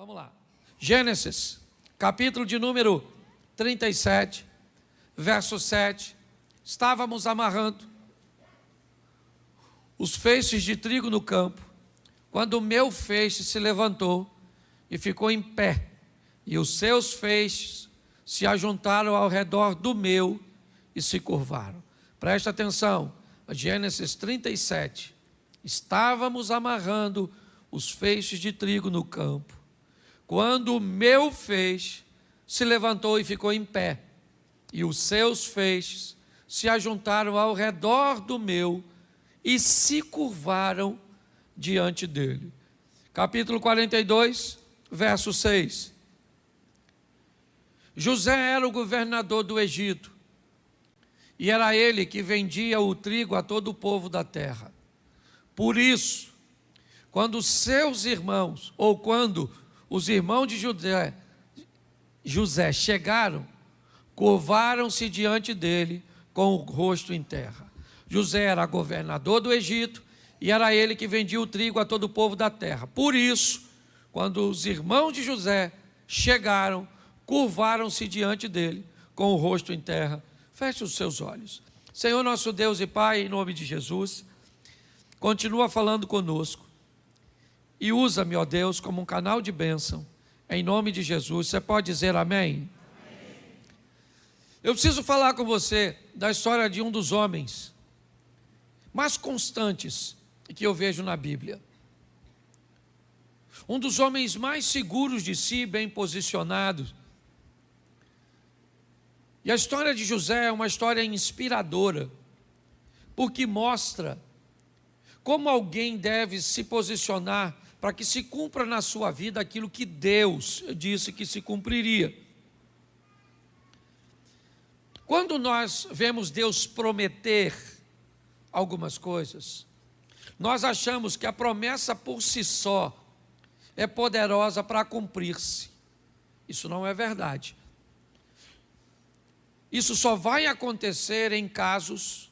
Vamos lá. Gênesis, capítulo de número 37, verso 7. Estávamos amarrando os feixes de trigo no campo, quando o meu feixe se levantou e ficou em pé, e os seus feixes se ajuntaram ao redor do meu e se curvaram. Presta atenção, Gênesis 37. Estávamos amarrando os feixes de trigo no campo, quando o meu feixe se levantou e ficou em pé, e os seus feixes se ajuntaram ao redor do meu e se curvaram diante dele. Capítulo 42, verso 6. José era o governador do Egito, e era ele que vendia o trigo a todo o povo da terra. Por isso, quando seus irmãos, ou quando os irmãos de José chegaram, curvaram-se diante dele com o rosto em terra. José era governador do Egito, e era ele que vendia o trigo a todo o povo da terra. Por isso, quando os irmãos de José chegaram, curvaram-se diante dele com o rosto em terra. Feche os seus olhos. Senhor nosso Deus e Pai, em nome de Jesus, continua falando conosco e usa-me, ó Deus, como um canal de bênção, em nome de Jesus. Você pode dizer amém? Amém. Eu preciso falar com você da história de um dos homens mais constantes que eu vejo na Bíblia. Um dos homens mais seguros de si, bem posicionados. E a história de José é uma história inspiradora, porque mostra como alguém deve se posicionar para que se cumpra na sua vida aquilo que Deus disse que se cumpriria. Quando nós vemos Deus prometer algumas coisas, nós achamos que a promessa por si só é poderosa para cumprir-se. Isso não é verdade. Isso só vai acontecer em casos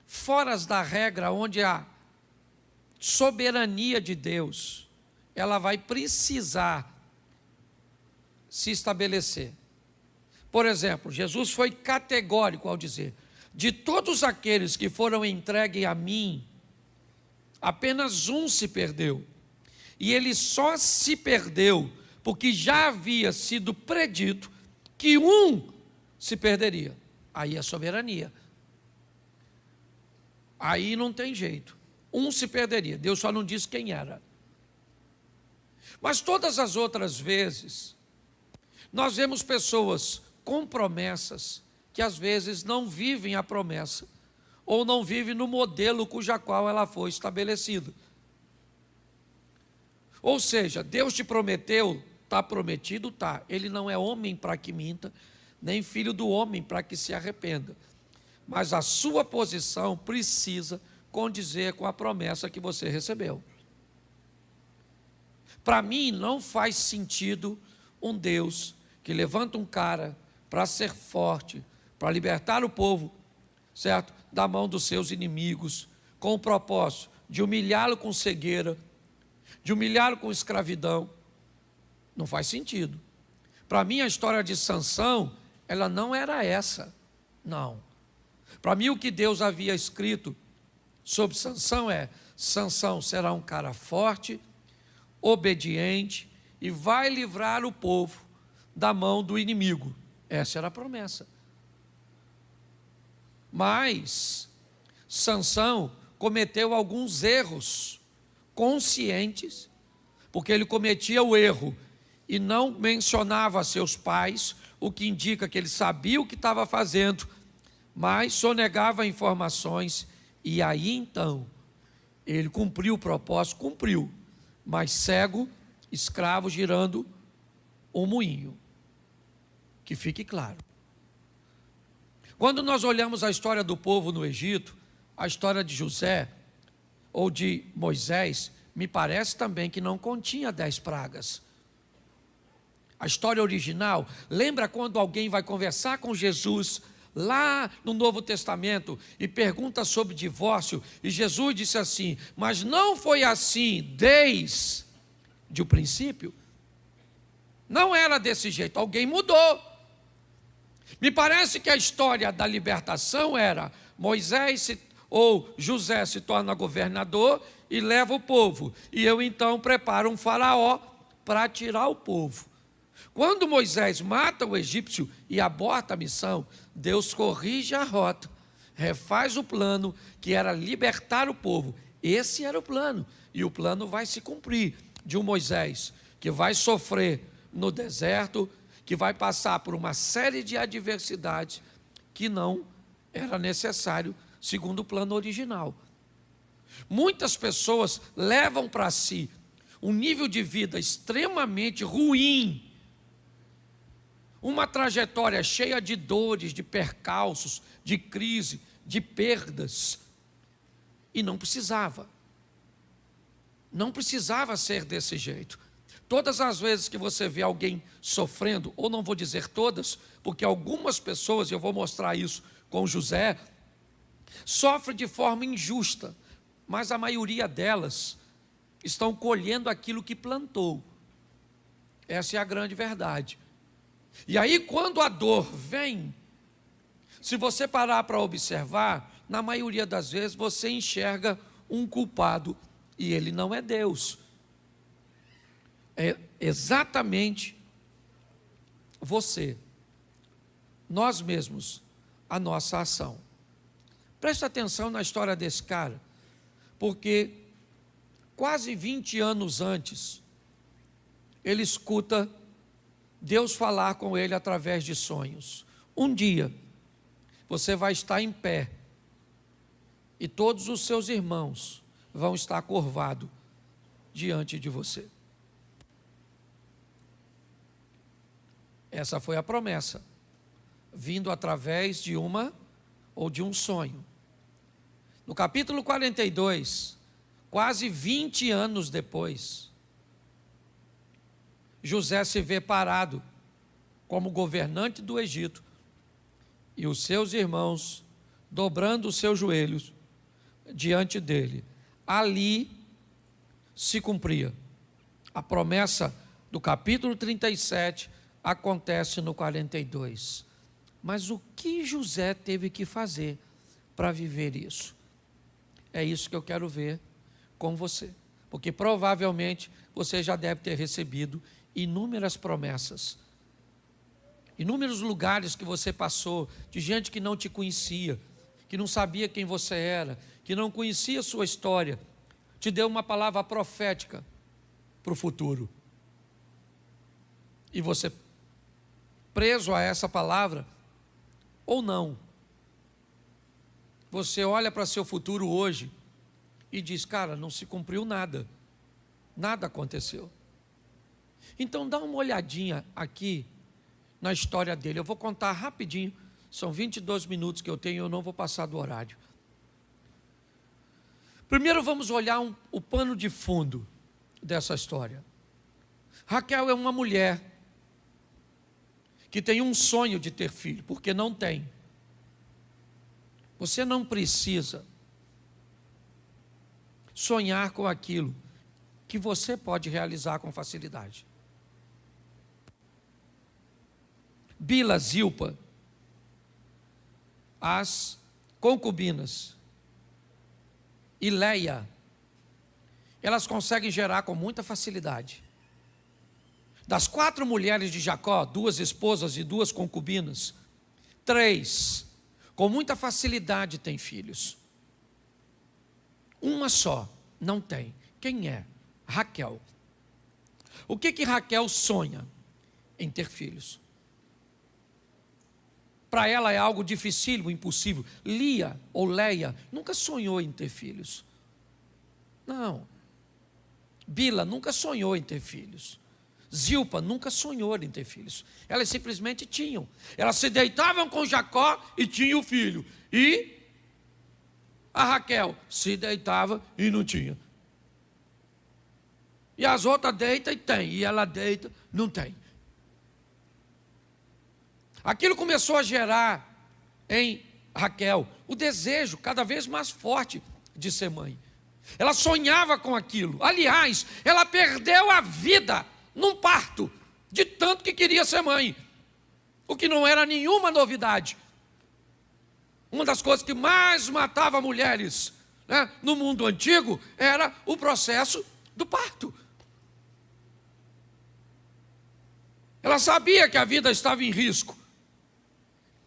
fora da regra, onde a soberania de Deus, ela vai precisar se estabelecer. Por exemplo, Jesus foi categórico ao dizer: de todos aqueles que foram entregues a mim, apenas um se perdeu. E ele só se perdeu porque já havia sido predito que um se perderia. Aí é soberania. Aí não tem jeito. Um se perderia. Deus só não disse quem era. Mas todas as outras vezes, nós vemos pessoas com promessas que às vezes não vivem a promessa, ou não vivem no modelo cuja qual ela foi estabelecida. Ou seja, Deus te prometeu, está prometido, está. Ele não é homem para que minta, nem filho do homem para que se arrependa. Mas a sua posição precisa condizer com a promessa que você recebeu. Para mim, não faz sentido um Deus que levanta um cara para ser forte, para libertar o povo, certo? Da mão dos seus inimigos, com o propósito de humilhá-lo com cegueira, de humilhá-lo com escravidão. Não faz sentido. Para mim, a história de Sansão, ela não era essa, não. Para mim, o que Deus havia escrito sobre Sansão é: Sansão será um cara forte, obediente e vai livrar o povo da mão do inimigo. Essa era a promessa. Mas Sansão cometeu alguns erros conscientes, porque ele cometia o erro e não mencionava a seus pais, o que indica que ele sabia o que estava fazendo, mas sonegava informações. E aí então, ele cumpriu o propósito, cumpriu, mas cego, escravo girando um moinho. Que fique claro. Quando nós olhamos a história do povo no Egito, a história de José ou de Moisés, me parece também que não continha 10 pragas. A história original, lembra quando alguém vai conversar com Jesus lá no Novo Testamento e pergunta sobre divórcio, e Jesus disse assim: mas não foi assim desde de um princípio. Não era desse jeito, alguém mudou. Me parece que a história da libertação era ou José se torna governador e leva o povo. E eu então preparo um faraó para tirar o povo. Quando Moisés mata o egípcio e aborta a missão, Deus corrige a rota, refaz o plano que era libertar o povo. Esse era o plano, e o plano vai se cumprir, de um Moisés que vai sofrer no deserto, que vai passar por uma série de adversidades que não era necessário segundo o plano original. Muitas pessoas levam para si um nível de vida extremamente ruim, uma trajetória cheia de dores, de percalços, de crise, de perdas, e não precisava ser desse jeito. Todas as vezes que você vê alguém sofrendo, ou não vou dizer todas, porque algumas pessoas, e eu vou mostrar isso com José, sofrem de forma injusta, mas a maioria delas estão colhendo aquilo que plantou. Essa é a grande verdade. E aí, quando a dor vem, se você parar para observar, na maioria das vezes você enxerga um culpado, e ele não é Deus. É exatamente você, nós mesmos, a nossa ação. Presta atenção na história desse cara, porque quase 20 anos antes, ele escuta Deus falar com ele através de sonhos. Um dia, você vai estar em pé, e todos os seus irmãos vão estar curvados diante de você. Essa foi a promessa, vindo através de um sonho. No capítulo 42, quase 20 anos depois, José se vê parado como governante do Egito, e os seus irmãos dobrando os seus joelhos diante dele. Ali se cumpria a promessa do capítulo 37, acontece no 42. Mas o que José teve que fazer para viver isso? É isso que eu quero ver com você, porque provavelmente você já deve ter recebido inúmeras promessas, inúmeros lugares que você passou, de gente que não te conhecia, que não sabia quem você era, que não conhecia a sua história, te deu uma palavra profética para o futuro. E você, preso a essa palavra, ou não, você olha para seu futuro hoje e diz, cara, não se cumpriu nada, nada aconteceu. Então dá uma olhadinha aqui na história dele. Eu vou contar rapidinho, são 22 minutos que eu tenho, eu não vou passar do horário. Primeiro vamos olhar o pano de fundo dessa história. Raquel é uma mulher que tem um sonho de ter filho, porque não tem. Você não precisa sonhar com aquilo que você pode realizar com facilidade. Bila, Zilpa, as concubinas, e Leia, elas conseguem gerar com muita facilidade. Das 4 mulheres de Jacó, 2 esposas e 2 concubinas, 3, com muita facilidade têm filhos. Uma só não tem. Quem é? Raquel. O que Raquel sonha? Em ter filhos. Para ela é algo dificílimo, impossível. Lia ou Leia nunca sonhou em ter filhos. Não. Bila nunca sonhou em ter filhos. Zilpa nunca sonhou em ter filhos. Elas simplesmente tinham. Elas se deitavam com Jacó e tinham o filho. E a Raquel se deitava e não tinha. E as outras deitam e tem. E ela deita, não tem. Aquilo começou a gerar em Raquel o desejo cada vez mais forte de ser mãe. Ela sonhava com aquilo. Aliás, ela perdeu a vida num parto, de tanto que queria ser mãe. O que não era nenhuma novidade. Uma das coisas que mais matava mulheres, né, no mundo antigo era o processo do parto. Ela sabia que a vida estava em risco.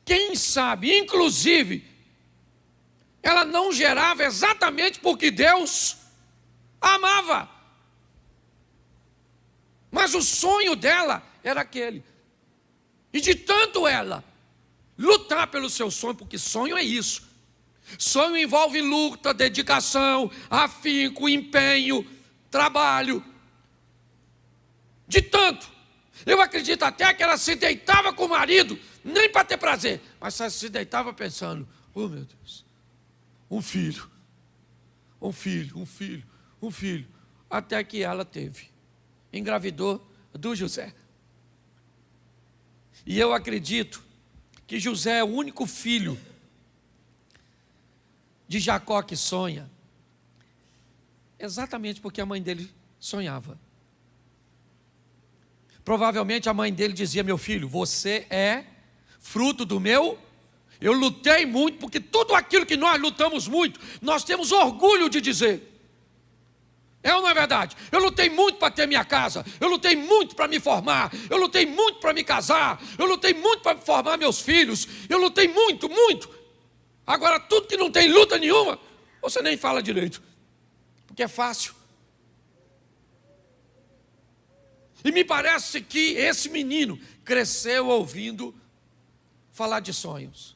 Quem sabe, inclusive, ela não gerava exatamente porque Deus a amava. Mas o sonho dela era aquele. E de tanto ela lutar pelo seu sonho, porque sonho é isso. Sonho envolve luta, dedicação, afinco, empenho, trabalho. De tanto. Eu acredito até que ela se deitava com o marido, nem para ter prazer, mas ela se deitava pensando, oh meu Deus, um filho, até que ela teve, engravidou do José. E eu acredito que José é o único filho de Jacó que sonha, exatamente porque a mãe dele sonhava. Provavelmente a mãe dele dizia, meu filho, você é fruto do meu... Eu lutei muito, porque tudo aquilo que nós lutamos muito, nós temos orgulho de dizer. É ou não é verdade? Eu lutei muito para ter minha casa, eu lutei muito para me formar, eu lutei muito para me casar, eu lutei muito para formar meus filhos, eu lutei muito, muito. Agora, tudo que não tem luta nenhuma, você nem fala direito, porque é fácil. E me parece que esse menino cresceu ouvindo falar de sonhos.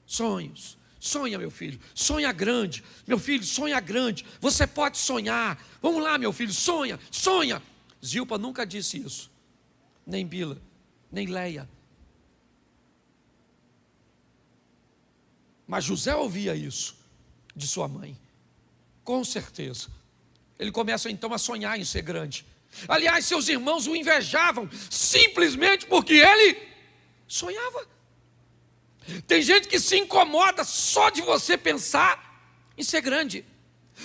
Sonhos. Sonha, meu filho. Sonha grande. Meu filho, sonha grande. Você pode sonhar. Vamos lá, meu filho. Sonha, sonha. Zilpa nunca disse isso. Nem Bila, nem Leia. Mas José ouvia isso de sua mãe. Com certeza. Ele começa então a sonhar em ser grande. Aliás, seus irmãos o invejavam simplesmente porque ele sonhava. Tem gente que se incomoda só de você pensar em ser grande,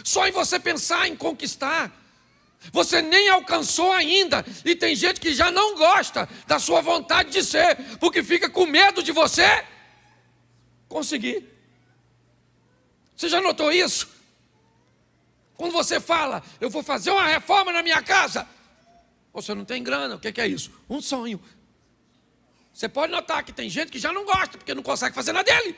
só em você pensar em conquistar. Você nem alcançou ainda, e tem gente que já não gosta da sua vontade de ser, porque fica com medo de você conseguir. Você já notou isso? Quando você fala, eu vou fazer uma reforma na minha casa, você não tem grana, o que é isso? Um sonho. Você pode notar que tem gente que já não gosta, porque não consegue fazer na dele.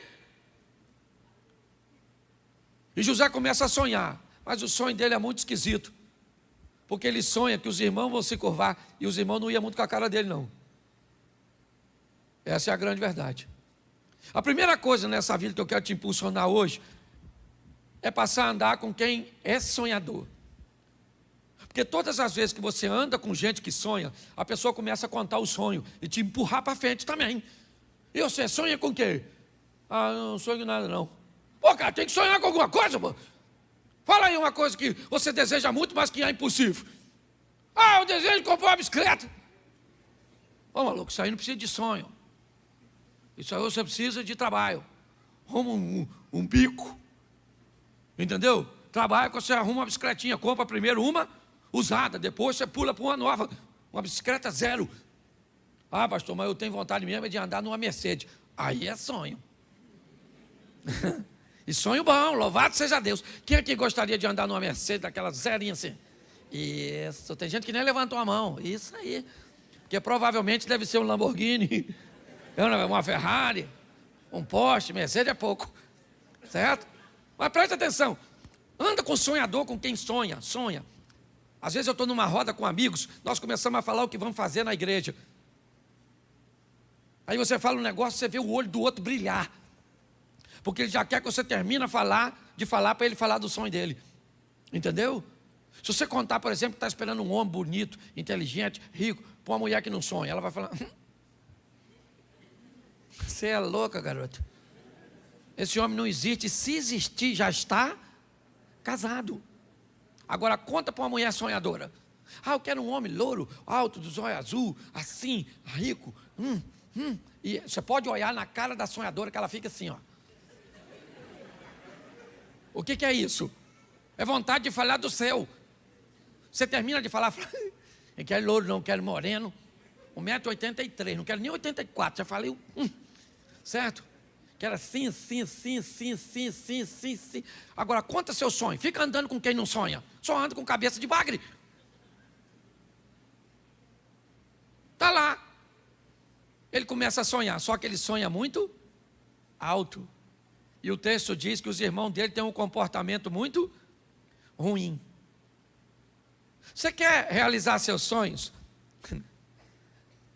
E José começa a sonhar, mas o sonho dele é muito esquisito, porque ele sonha que os irmãos vão se curvar, e os irmãos não iam muito com a cara dele não. Essa é a grande verdade. A primeira coisa nessa vida que eu quero te impulsionar hoje, é passar a andar com quem é sonhador. Porque todas as vezes que você anda com gente que sonha, a pessoa começa a contar o sonho e te empurrar para frente também. E você sonha com o quê? Ah, não sonho nada não. Pô, cara, tem que sonhar com alguma coisa, pô. Fala aí uma coisa que você deseja muito, mas que é impossível. Ah, eu desejo comprar uma bicicleta. Ô, maluco, isso aí não precisa de sonho. Isso aí você precisa de trabalho. Arruma um bico. Entendeu? Trabalha, você arruma uma bicicletinha, compra primeiro uma usada, depois você pula para uma nova, uma bicicleta zero. Ah, pastor, mas eu tenho vontade mesmo de andar numa Mercedes. Aí é sonho. E sonho bom, louvado seja Deus. Quem aqui gostaria de andar numa Mercedes, daquela zerinha assim? Isso, tem gente que nem levantou a mão. Isso aí. Porque provavelmente deve ser um Lamborghini, uma Ferrari, um Porsche, Mercedes é pouco. Certo? Mas preste atenção. Anda com sonhador, com quem sonha, sonha. Às vezes eu estou numa roda com amigos, nós começamos a falar o que vamos fazer na igreja. Aí você fala um negócio, você vê o olho do outro brilhar. Porque ele já quer que você termine de falar para ele falar do sonho dele. Entendeu? Se você contar, por exemplo, que está esperando um homem bonito, inteligente, rico, para uma mulher que não sonha, ela vai falar, você é louca, garoto. Esse homem não existe, se existir, já está casado. Agora conta para uma mulher sonhadora. Ah, eu quero um homem louro, alto, dos olhos azul, assim, rico. E você pode olhar na cara da sonhadora que ela fica assim, ó. O que é isso? É vontade de falar do seu. Você termina de falar, eu quero louro, não quero moreno. 1,83 m, não quero nem 84, já falei, certo? Quero assim. Agora, conta seu sonho. Fica andando com quem não sonha. Só anda com cabeça de bagre. Está lá. Ele começa a sonhar, só que ele sonha muito alto. E o texto diz que os irmãos dele têm um comportamento muito ruim. Você quer realizar seus sonhos?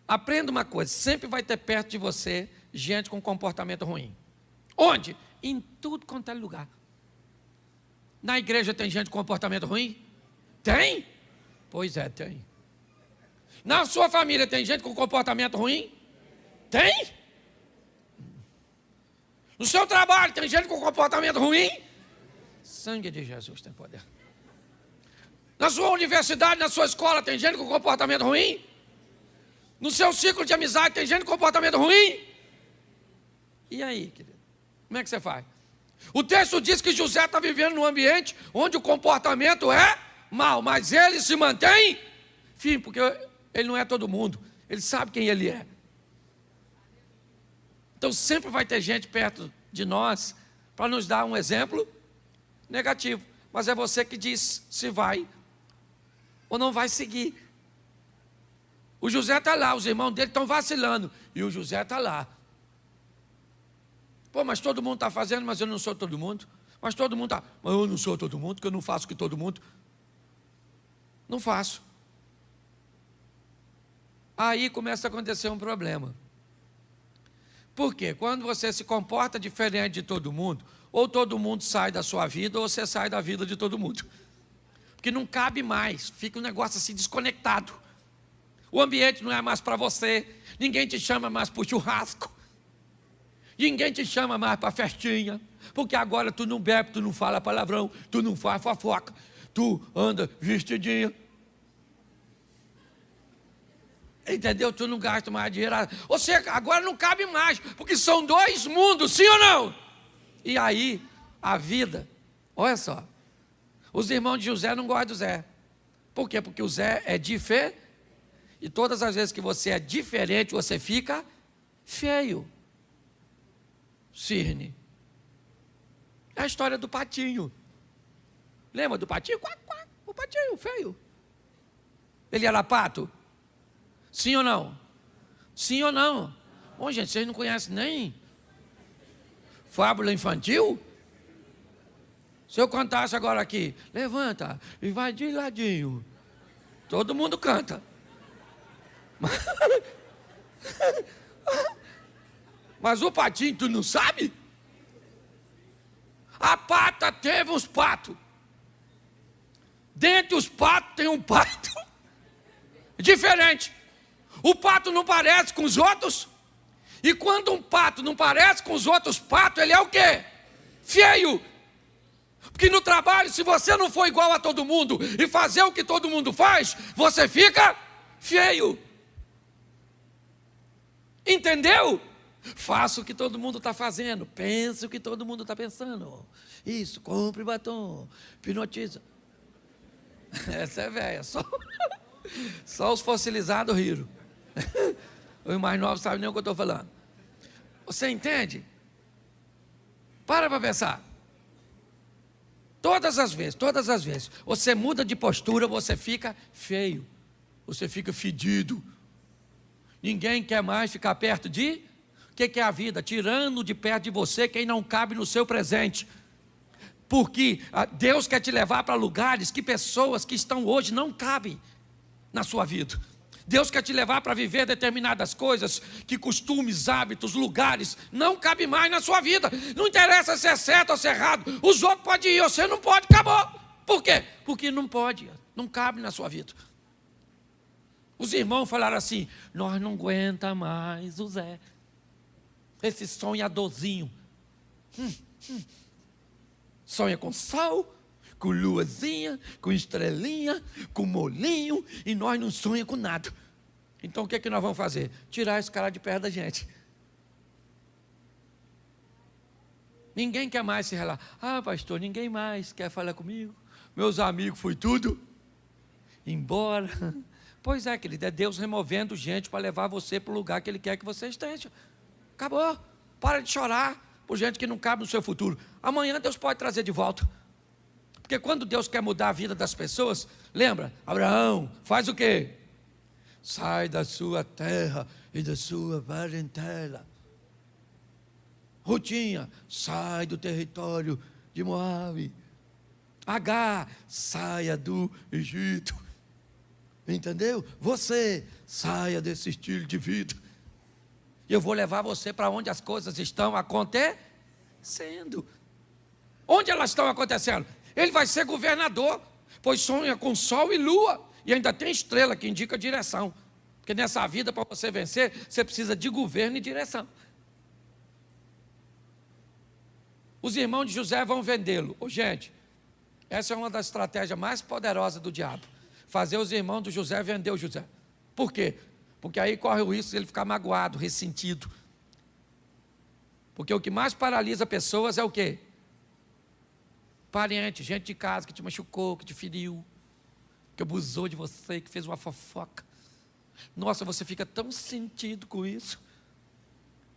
Aprenda uma coisa, sempre vai ter perto de você gente com comportamento ruim. Onde? Em tudo quanto é lugar. Na igreja tem gente com comportamento ruim? Tem? Pois é, tem. Na sua família tem gente com comportamento ruim? Tem? No seu trabalho tem gente com comportamento ruim? Sangue de Jesus tem poder. Na sua universidade, na sua escola tem gente com comportamento ruim? No seu ciclo de amizade tem gente com comportamento ruim? E aí, querido? Como é que você faz? O texto diz que José está vivendo num ambiente onde o comportamento é mau, mas ele se mantém firme, porque ele não é todo mundo, ele sabe quem ele é. Então sempre vai ter gente perto de nós para nos dar um exemplo negativo, mas é você que diz se vai ou não vai seguir. O José está lá, os irmãos dele estão vacilando, e o José está lá. Pô, mas todo mundo está fazendo, mas eu não sou todo mundo. Mas todo mundo está, mas eu não sou todo mundo, porque eu não faço o que todo mundo. Não faço. Aí começa a acontecer um problema. Por quê? Quando você se comporta diferente de todo mundo, ou todo mundo sai da sua vida, ou você sai da vida de todo mundo. Porque não cabe mais, fica um negócio assim desconectado. O ambiente não é mais para você, ninguém te chama mais para o churrasco, ninguém te chama mais para a festinha, porque agora tu não bebe, tu não fala palavrão, tu não faz fofoca, tu anda vestidinha. Entendeu? Tu não gasta mais dinheiro. Ou seja, agora não cabe mais, porque são dois mundos, sim ou não? E aí, a vida, olha só, os irmãos de José não gostam do Zé. Por quê? Porque o Zé é diferente, e todas as vezes que você é diferente, você fica feio. Cirne. É a história do patinho. Lembra do patinho? Quac, quac, o patinho feio. Ele era pato? Sim ou não? Sim ou não? Bom, gente, vocês não conhecem nem fábula infantil? Se eu cantasse agora aqui, levanta e vai de ladinho. Todo mundo canta. Mas o patinho, tu não sabe? A pata teve uns patos. Dentre os patos tem um pato diferente. O pato não parece com os outros. E quando um pato não parece com os outros patos, ele é o quê? Feio. Porque no trabalho, se você não for igual a todo mundo e fazer o que todo mundo faz, você fica feio. Entendeu? Faça o que todo mundo está fazendo. Pense o que todo mundo está pensando. Isso, compre batom. Hipnotiza. Essa é velha. Só os fossilizados riram. Os mais novos sabem nem o que eu estou falando. Você entende? Para pensar. Todas as vezes, você muda de postura, você fica feio. Você fica fedido. Ninguém quer mais ficar perto de... O que é a vida? Tirando de perto de você quem não cabe no seu presente. Porque Deus quer te levar para lugares que pessoas que estão hoje não cabem na sua vida. Deus quer te levar para viver determinadas coisas, que costumes, hábitos, lugares, não cabem mais na sua vida. Não interessa se é certo ou se é errado. Os outros podem ir, você não pode, acabou. Por quê? Porque não pode, não cabe na sua vida. Os irmãos falaram assim, nós não aguenta mais o Zé. Esse sonhadorzinho. Sonha com sol, com luazinha, com estrelinha, com molinho, e nós não sonhamos com nada. Então o que é que nós vamos fazer? Tirar esse cara de perto da gente. Ninguém quer mais se relacionar. Ah, pastor, ninguém mais quer falar comigo. meus amigos, foi tudo embora. Pois é, querido, é Deus removendo gente para levar você para o lugar que Ele quer que você esteja. Acabou. Para de chorar por gente que não cabe no seu futuro. Amanhã Deus pode trazer de volta. Porque quando Deus quer mudar a vida das pessoas, lembra? Abraão, faz o quê? Sai da sua terra e da sua parentela. Rutinha, sai do território de Moabe. Agar, saia do Egito. Entendeu? Você, saia desse estilo de vida. E eu vou levar você para onde as coisas estão acontecendo. Onde elas estão acontecendo? Ele vai ser governador, pois sonha com sol e lua. E ainda tem estrela que indica direção. Porque nessa vida, para você vencer, você precisa de governo e direção. Os irmãos de José vão vendê-lo. Gente, essa é uma das estratégias mais poderosas do diabo. Fazer os irmãos do José vender o José. Por quê? Porque aí corre o risco de ele ficar magoado, ressentido. Porque o que mais paralisa pessoas é o quê? Parente, gente de casa que te machucou, que te feriu, que abusou de você, que fez uma fofoca. Nossa, você fica tão sentido com isso.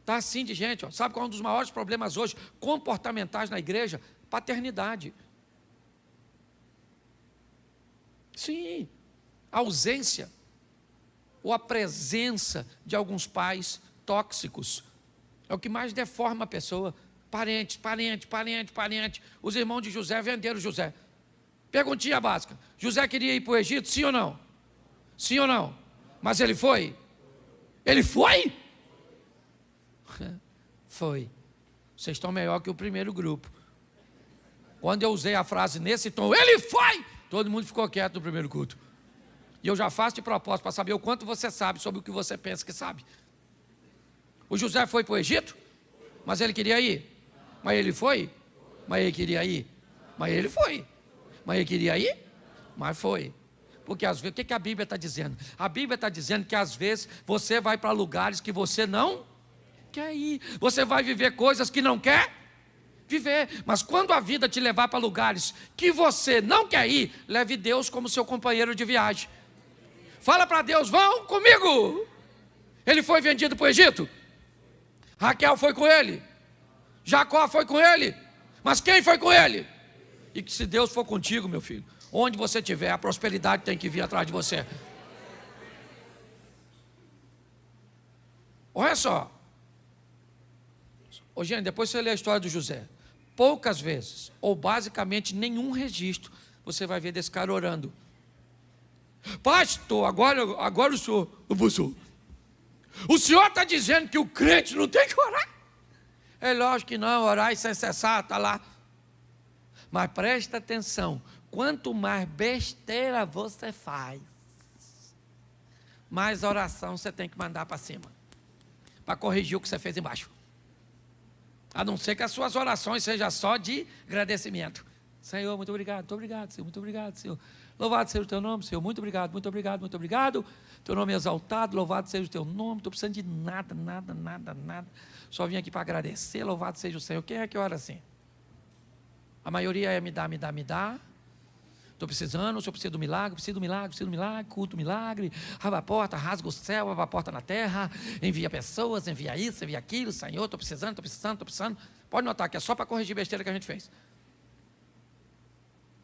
Está assim de gente, ó. Sabe qual é um dos maiores problemas hoje, comportamentais na igreja? Paternidade. Sim, a ausência ou a presença de alguns pais tóxicos é o que mais deforma a pessoa. Parente. Os irmãos de José venderam José. Perguntinha básica: José queria ir para o Egito, sim ou não? Sim ou não? Mas ele foi? Ele foi? Foi. Vocês estão melhor que o primeiro grupo. Quando eu usei a frase nesse tom, ele foi! Todo mundo ficou quieto no primeiro culto. E eu já faço de propósito para saber o quanto você sabe sobre o que você pensa que sabe. O José foi para o Egito, mas ele queria ir. Mas ele foi, mas ele queria ir. Mas ele foi, mas ele queria ir, mas foi. Porque às vezes, o que a Bíblia está dizendo? A Bíblia está dizendo que às vezes você vai para lugares que você não quer ir. Você vai viver coisas que não quer viver. Mas quando a vida te levar para lugares que você não quer ir, leve Deus como seu companheiro de viagem. Fala para Deus: vão comigo. Ele foi vendido para o Egito. Raquel foi com ele. Jacó foi com ele. Mas quem foi com ele? E que se Deus for contigo, meu filho, onde você estiver, a prosperidade tem que vir atrás de você. Olha só. Ô, gente, depois você lê a história do José. Poucas vezes, ou basicamente nenhum registro, você vai ver desse cara orando. Pastor, agora o senhor, o senhor está dizendo que o crente não tem que orar? É lógico que não, orar e sem cessar, está lá. Mas presta atenção, quanto mais besteira você faz, mais oração você tem que mandar para cima, para corrigir o que você fez embaixo. A não ser que as suas orações sejam só de agradecimento. Senhor, muito obrigado, Senhor, muito obrigado, Senhor. Louvado seja o teu nome, Senhor, muito obrigado. Teu nome é exaltado, louvado seja o teu nome. Não estou precisando de nada. Só vim aqui para agradecer, louvado seja o Senhor. Quem é que ora assim? A maioria é me dá. Estou precisando, o Senhor precisa do milagre, preciso do milagre, culto milagre. Abre a porta, rasga o céu, abre a porta na terra, envia pessoas, envia isso, envia aquilo. Senhor, estou precisando. Pode notar que é só para corrigir besteira que a gente fez.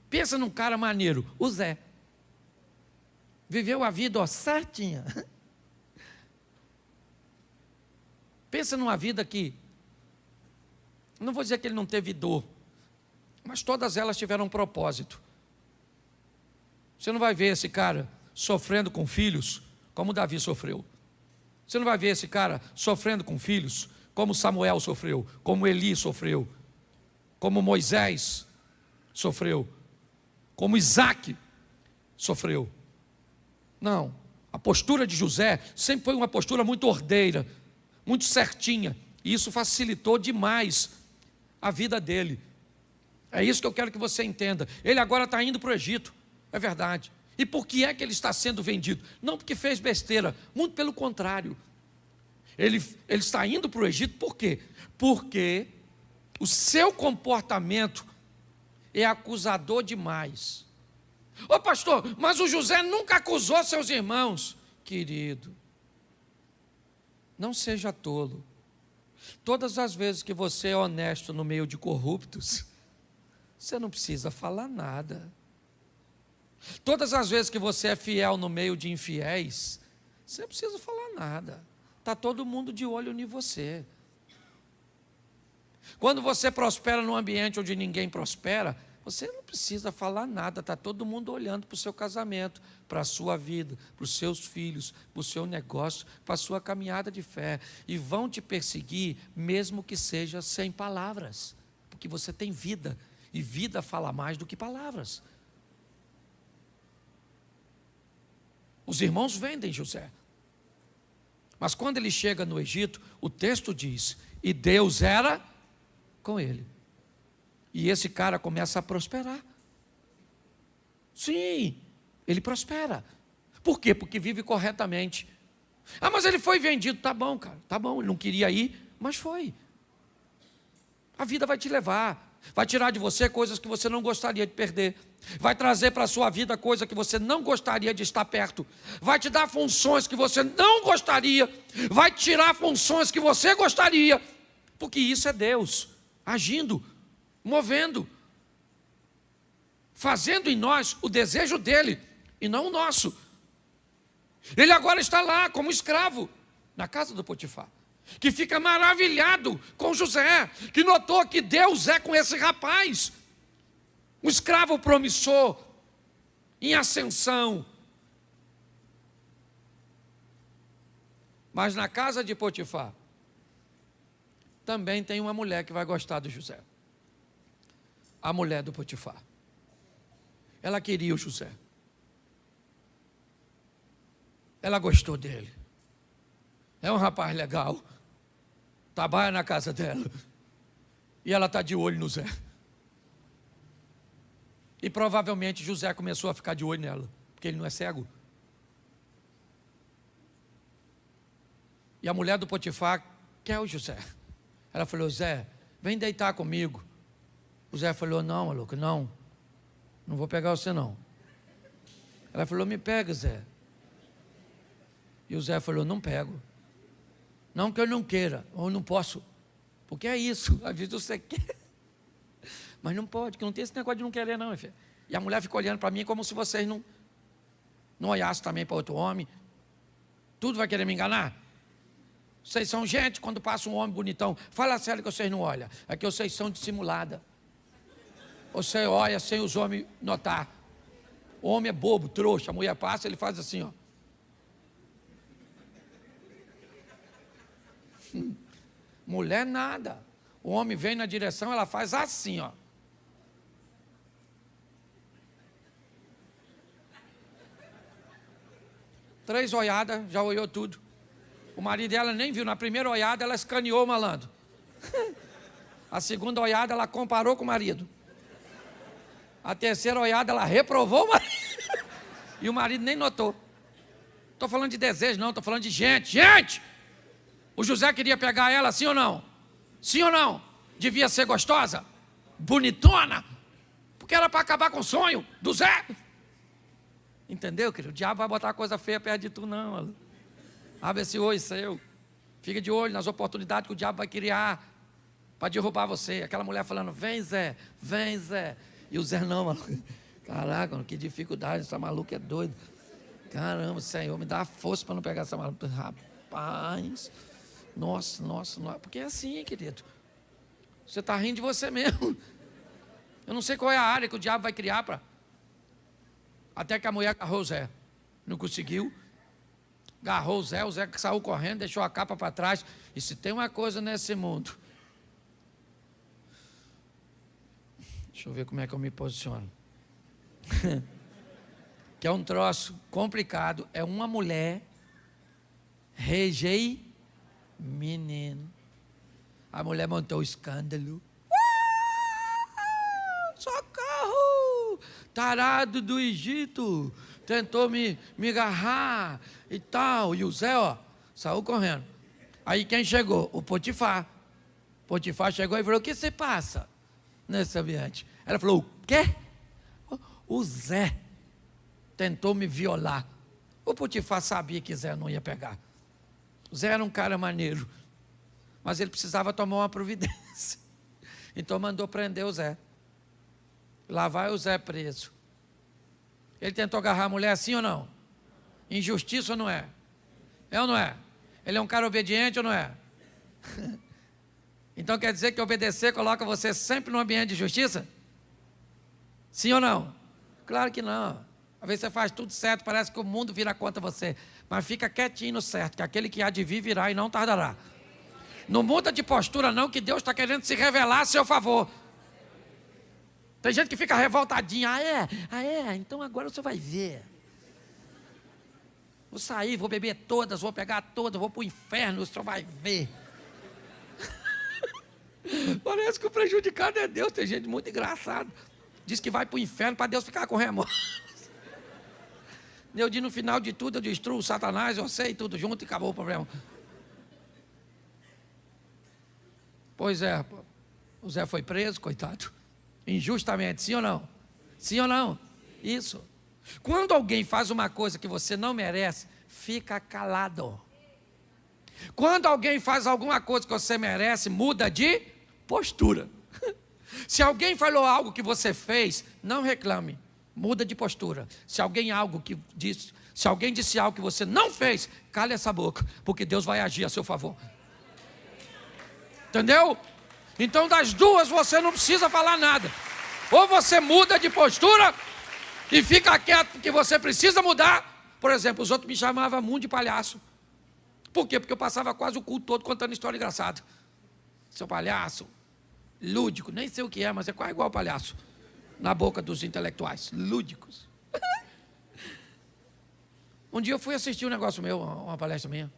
Pensa num cara maneiro, o Zé. Viveu a vida certinha. Pensa numa vida que, não vou dizer que ele não teve dor, mas todas elas tiveram um propósito. Você não vai ver esse cara sofrendo com filhos como Davi sofreu. Você não vai ver esse cara sofrendo com filhos como Samuel sofreu, como Eli sofreu, como Moisés sofreu, como Isaac sofreu. Não, a postura de José sempre foi uma postura muito ordeira, muito certinha, e isso facilitou demais a vida dele. É isso que eu quero que você entenda. Ele agora está indo para o Egito, é verdade. E por que é que ele está sendo vendido? Não porque fez besteira, muito pelo contrário. Ele está indo para o Egito por quê? Porque o seu comportamento é acusador demais. Ô pastor, mas o José nunca acusou seus irmãos. Querido, não seja tolo. Todas as vezes que você é honesto no meio de corruptos, você não precisa falar nada. Todas as vezes que você é fiel no meio de infiéis, você não precisa falar nada. Está todo mundo de olho em você. Quando você prospera num ambiente onde ninguém prospera, você não precisa falar nada, está todo mundo olhando para o seu casamento, para a sua vida, para os seus filhos, para o seu negócio, para a sua caminhada de fé. E vão te perseguir, mesmo que seja sem palavras, porque você tem vida, e vida fala mais do que palavras. Os irmãos vendem José. Mas quando ele chega no Egito, o texto diz, e Deus era com ele. E esse cara começa a prosperar. Sim, ele prospera. Por quê? Porque vive corretamente. Ah, mas ele foi vendido. Tá bom, cara, tá bom. Ele não queria ir, mas foi. A vida vai te levar. Vai tirar de você coisas que você não gostaria de perder. Vai trazer para a sua vida coisa que você não gostaria de estar perto. Vai te dar funções que você não gostaria. Vai tirar funções que você gostaria. Porque isso é Deus agindo, movendo, fazendo em nós o desejo dele e não o nosso. Ele agora está lá como escravo na casa do Potifar, que fica maravilhado com José, que notou que Deus é com esse rapaz, um escravo promissor, em ascensão. Mas na casa de Potifar também tem uma mulher que vai gostar de José. A mulher do Potifar. Ela queria o José. Ela gostou dele. É um rapaz legal. Trabalha na casa dela. E ela está de olho no Zé. E provavelmente José começou a ficar de olho nela, porque ele não é cego. E a mulher do Potifar quer o José. Ela falou, Zé, vem deitar comigo. O Zé falou, não, maluco, não vou pegar você não. Ela falou, me pega, Zé. E o Zé falou, não pego. Não que eu não queira, ou não posso. Porque é isso, às vezes você quer, mas não pode, que não tem esse negócio de não querer não, filho. E a mulher fica olhando para mim como se vocês não olhassem também para outro homem. Tudo vai querer me enganar? Vocês são gente, quando passa um homem bonitão, fala sério que vocês não olham. É que vocês são dissimulada. Você olha sem os homens notar. O homem é bobo, trouxa, a mulher passa, ele faz assim, ó. Mulher nada. O homem vem na direção, ela faz assim, ó. Três olhadas, já olhou tudo. O marido dela nem viu. Na primeira olhada, ela escaneou o malandro. A segunda olhada, ela comparou com o marido. A terceira olhada, ela reprovou o marido. E o marido nem notou. Estou falando de desejo, não. Estou falando de gente. Gente! O José queria pegar ela, sim ou não? Sim ou não? Devia ser gostosa? Bonitona? Porque era para acabar com o sonho do Zé. Entendeu, querido? O diabo vai botar coisa feia perto de tu, não, maluco. Abre esse olho seu. Fica de olho nas oportunidades que o diabo vai criar para derrubar você. Aquela mulher falando, vem Zé, vem Zé. E o Zé não, maluco. Caraca, mano, que dificuldade, essa maluca é doida. Caramba, Senhor, me dá força para não pegar essa maluca. Rapaz, nossa, porque é assim, querido. Você está rindo de você mesmo. Eu não sei qual é a área que o diabo vai criar para... Até que a mulher agarrou o Zé. Não conseguiu. Agarrou o Zé saiu correndo, deixou a capa para trás. E se tem uma coisa nesse mundo... Deixa eu ver como é que eu me posiciono. Que é um troço complicado. É uma mulher menino. A mulher montou o escândalo. Socorro! Tarado do Egito. Tentou me agarrar e tal. E o Zé, ó, saiu correndo. Aí quem chegou? O Potifar. Potifar chegou e falou, o que você passa nesse ambiente? Ela falou, quê? O Zé tentou me violar. O Potifar sabia que Zé não ia pegar. O Zé era um cara maneiro, mas ele precisava tomar uma providência. Então mandou prender o Zé. Lá vai o Zé preso. Ele tentou agarrar a mulher assim ou não? Injustiça ou não é? É ou não é? Ele é um cara obediente ou não é? Então quer dizer que obedecer coloca você sempre num ambiente de justiça? Sim ou não? Claro que não. Às vezes você faz tudo certo, parece que o mundo vira contra você. Mas fica quietinho no certo, que aquele que há de vir virá e não tardará. Não muda de postura não, que Deus está querendo se revelar a seu favor. Tem gente que fica revoltadinha. Então agora você vai ver. Vou sair, vou beber todas, vou pegar todas, vou para o inferno, você vai ver. Parece que o prejudicado é Deus. Tem gente muito engraçada. Diz que vai para o inferno para Deus ficar com remorso. Eu digo, no final de tudo, eu destruo o Satanás, eu sei tudo junto e acabou o problema. Pois é, o Zé foi preso, coitado. Injustamente, sim ou não? Sim ou não? Isso. Quando alguém faz uma coisa que você não merece, fica calado. Quando alguém faz alguma coisa que você merece, muda de postura. Se alguém falou algo que você fez, não reclame, muda de postura. Se alguém disse algo que você não fez, cale essa boca, porque Deus vai agir a seu favor. Entendeu? Então das duas você não precisa falar nada. Ou você muda de postura e fica quieto porque você precisa mudar. Por exemplo, os outros me chamavam muito de palhaço. Por quê? Porque eu passava quase o culto todo contando história engraçada. Seu palhaço, lúdico, nem sei o que é, mas é quase igual palhaço. Na boca dos intelectuais, lúdicos. Um dia eu fui assistir um negócio meu, uma palestra minha,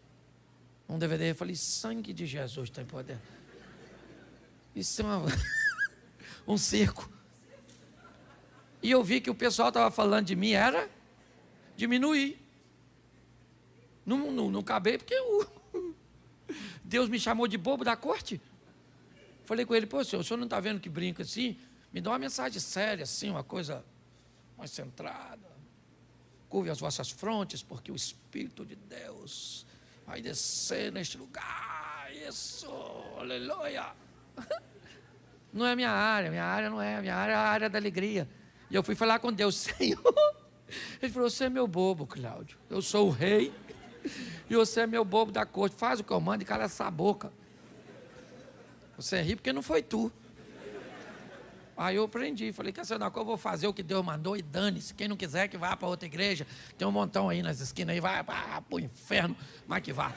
um DVD, eu falei, sangue de Jesus tem poder. Isso é um circo. E eu vi que o pessoal estava falando de mim, era diminuir. Não acabei, porque Deus me chamou de bobo da corte. Falei com ele, pô, senhor, o senhor não está vendo que brinca assim? Me dá uma mensagem séria, assim, uma coisa mais centrada. Curve as vossas frontes, porque o Espírito de Deus vai descer neste lugar. Isso, aleluia. Não é minha área não é, minha área é a área da alegria. E eu fui falar com Deus, Senhor. Ele falou, você é meu bobo, Cláudio. Eu sou o rei e você é meu bobo da corte. Faz o que eu mando e cala essa boca. Você ri porque não foi tu. Aí eu aprendi, falei, quer saber uma coisa, eu vou fazer o que Deus mandou e dane-se. Quem não quiser que vá para outra igreja, tem um montão aí nas esquinas aí, vai para o inferno, mas que vá.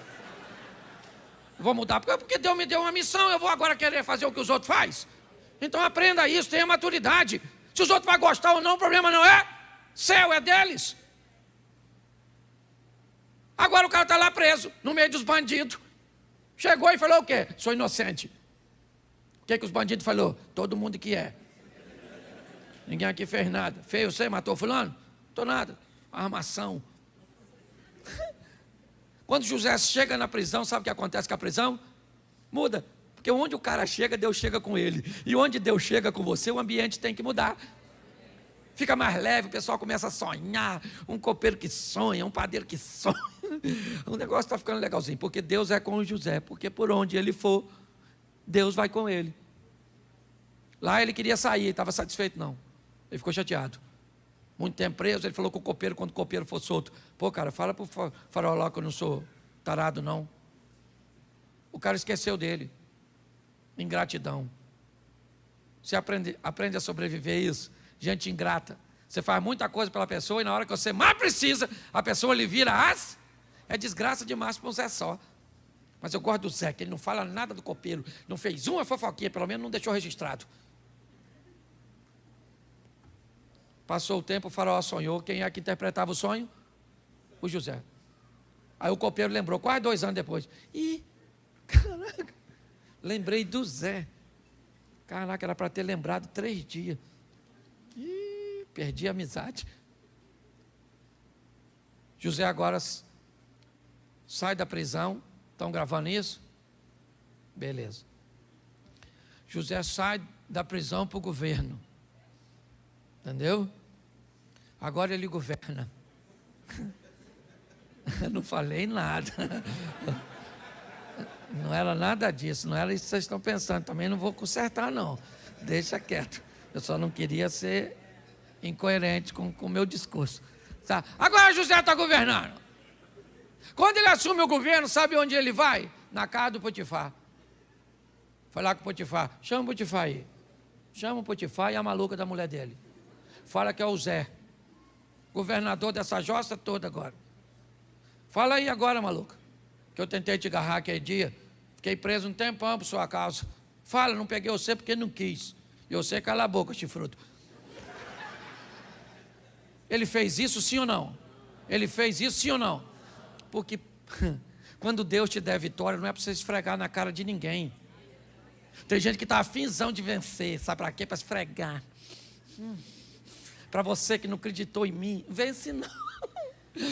Vou mudar, porque Deus me deu uma missão, eu vou agora querer fazer o que os outros fazem. Então aprenda isso, tenha maturidade. Se os outros vão gostar ou não, o problema não é seu, é deles. Agora o cara está lá preso, no meio dos bandidos. Chegou e falou o quê? Sou inocente. O que os bandidos falaram? Todo mundo que é. Ninguém aqui fez nada. Feio você, matou fulano? Tô nada. Armação. Quando José chega na prisão, sabe o que acontece com a prisão? Muda. Porque onde o cara chega, Deus chega com ele. E onde Deus chega com você, o ambiente tem que mudar. Fica mais leve, o pessoal começa a sonhar. Um copeiro que sonha, um padeiro que sonha. O negócio está ficando legalzinho. Porque Deus é com o José. Porque por onde ele for, Deus vai com ele. Lá ele queria sair, ele estava satisfeito não. Ele ficou chateado. Muito tempo preso, ele falou com o copeiro, quando o copeiro for solto. Pô, cara, fala para o farol lá que eu não sou tarado não. O cara esqueceu dele. Ingratidão. Você aprende a sobreviver isso. Gente ingrata. Você faz muita coisa pela pessoa e na hora que você mais precisa, a pessoa lhe vira as. É desgraça demais para um Zé só. Mas eu gosto do Zé, que ele não fala nada do copeiro. Não fez uma fofoquinha, pelo menos não deixou registrado. Passou o tempo, o faraó sonhou. Quem é que interpretava o sonho? O José. Aí o copeiro lembrou, quase 2 anos depois. Ih, caraca, lembrei do Zé. Caraca, era para ter lembrado 3 dias. Ih, perdi a amizade. José agora sai da prisão. Estão gravando isso? Beleza. José sai da prisão para o governo. Entendeu? Agora ele governa. Eu não falei nada. Não era nada disso, não era isso que vocês estão pensando. Também não vou consertar, não. Deixa quieto. Eu só não queria ser incoerente com o meu discurso. Tá? Agora José está governando. Quando ele assume o governo, sabe onde ele vai? Na casa do Potifar. Foi lá com o Potifar. Chama o Potifar aí. Chama o Potifar e a maluca da mulher dele. Fala que é o Zé, governador dessa jossa toda agora. Fala aí agora, maluca, que eu tentei te agarrar aquele dia. Fiquei preso um tempão por sua causa. Fala, não peguei você porque não quis. E você cala a boca, chifrudo. Ele fez isso sim ou não? Ele fez isso sim ou não? Porque quando Deus te der vitória, não é para você esfregar na cara de ninguém. Tem gente que está afinzão de vencer, sabe para quê? Para esfregar. Para você que não acreditou em mim, vence não.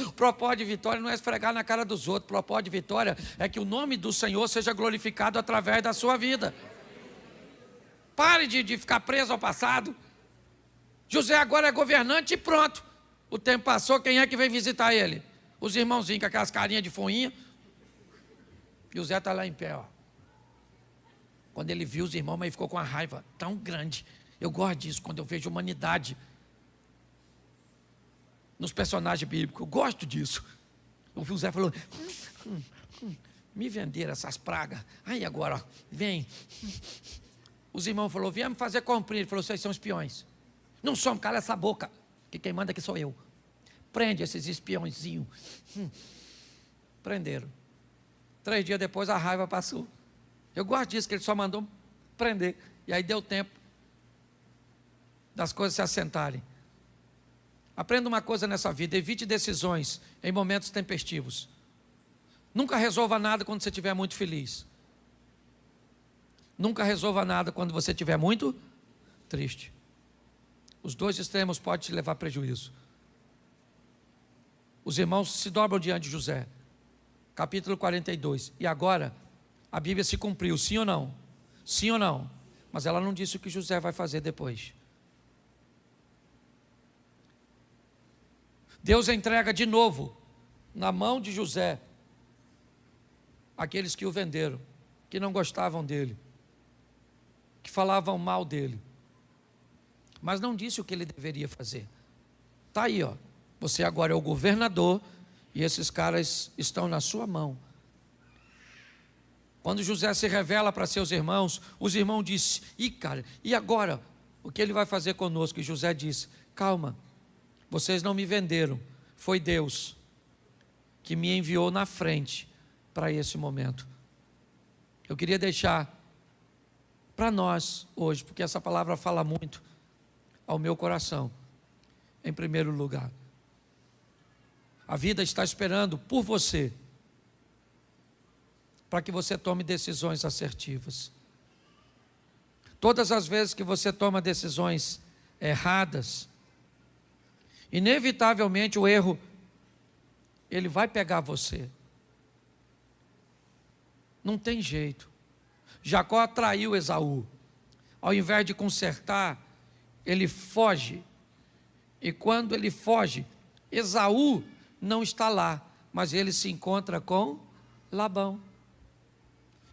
O propósito de vitória não é esfregar na cara dos outros. O propósito de vitória é que o nome do Senhor seja glorificado através da sua vida. Pare de ficar preso ao passado. José agora é governante e pronto. O tempo passou, quem é que vem visitar ele? Os irmãozinhos com aquelas carinhas de foinha. E o Zé está lá em pé, ó. Quando ele viu os irmãos, mas ele ficou com uma raiva tão grande. Eu gosto disso, quando eu vejo humanidade nos personagens bíblicos. Eu gosto disso. Eu vi o Zé falou, me venderam essas pragas. Aí agora, ó, vem. Os irmãos falaram, viemos fazer cumprir. Ele falou, vocês são espiões. Não somos, cala essa boca, que quem manda aqui sou eu. Prende esses espiõezinhos. Prenderam. 3 dias depois a raiva passou. Eu gosto disso, que ele só mandou prender. E aí deu tempo das coisas se assentarem. Aprenda uma coisa nessa vida, evite decisões em momentos tempestivos. Nunca resolva nada quando você estiver muito feliz. Nunca resolva nada quando você estiver muito triste. Os dois extremos podem te levar a prejuízo. Os irmãos se dobram diante de José. Capítulo 42. E agora, a Bíblia se cumpriu, sim ou não? Sim ou não? Mas ela não disse o que José vai fazer depois. Deus entrega de novo na mão de José aqueles que o venderam, que não gostavam dele, que falavam mal dele, mas não disse o que ele deveria fazer. Está aí, ó. Você agora é o governador e esses caras estão na sua mão. Quando José se revela para seus irmãos, os irmãos dizem, cara, e agora? O que ele vai fazer conosco? E José disse, calma, vocês não me venderam, foi Deus que me enviou na frente para esse momento. Eu queria deixar para nós hoje, porque essa palavra fala muito ao meu coração, em primeiro lugar. A vida está esperando por você, para que você tome decisões assertivas. Todas as vezes que você toma decisões erradas, inevitavelmente o erro, ele vai pegar você. Não tem jeito. Jacó atraiu Esaú. Ao invés de consertar, ele foge. E quando ele foge, Esaú não está lá, mas ele se encontra com Labão,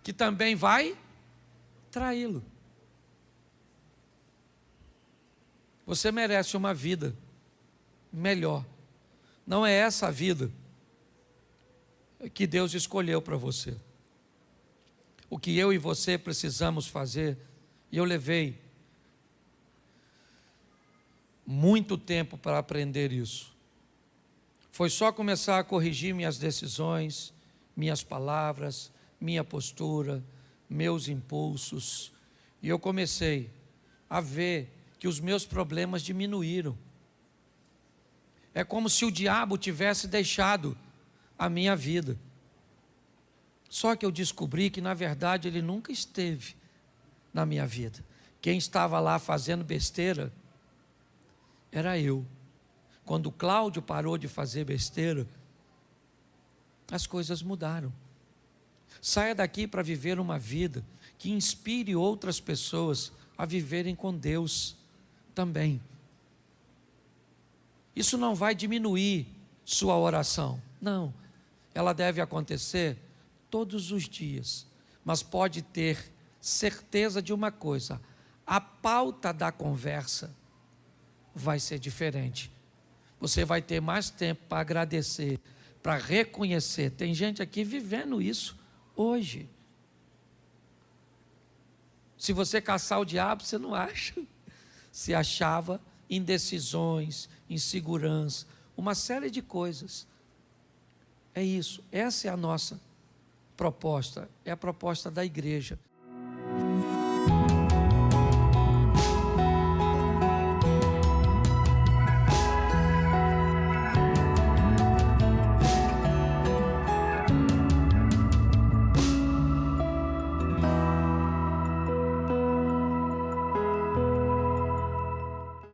que também vai traí-lo. Você merece uma vida melhor. Não é essa a vida que Deus escolheu para você. O que eu e você precisamos fazer, e eu levei muito tempo para aprender isso, foi só começar a corrigir minhas decisões, minhas palavras, minha postura, meus impulsos, e eu comecei a ver que os meus problemas diminuíram. É como se o diabo tivesse deixado a minha vida. Só que eu descobri que na verdade ele nunca esteve na minha vida. Quem estava lá fazendo besteira era eu. Quando o Cláudio parou de fazer besteira, as coisas mudaram. Saia daqui para viver uma vida que inspire outras pessoas a viverem com Deus também. Isso não vai diminuir sua oração. Não. Ela deve acontecer todos os dias. Mas pode ter certeza de uma coisa: a pauta da conversa vai ser diferente. Você vai ter mais tempo para agradecer, para reconhecer. Tem gente aqui vivendo isso hoje. Se você caçar o diabo, você não acha. Se achava indecisões, insegurança, uma série de coisas. É isso, essa é a nossa proposta, é a proposta da igreja.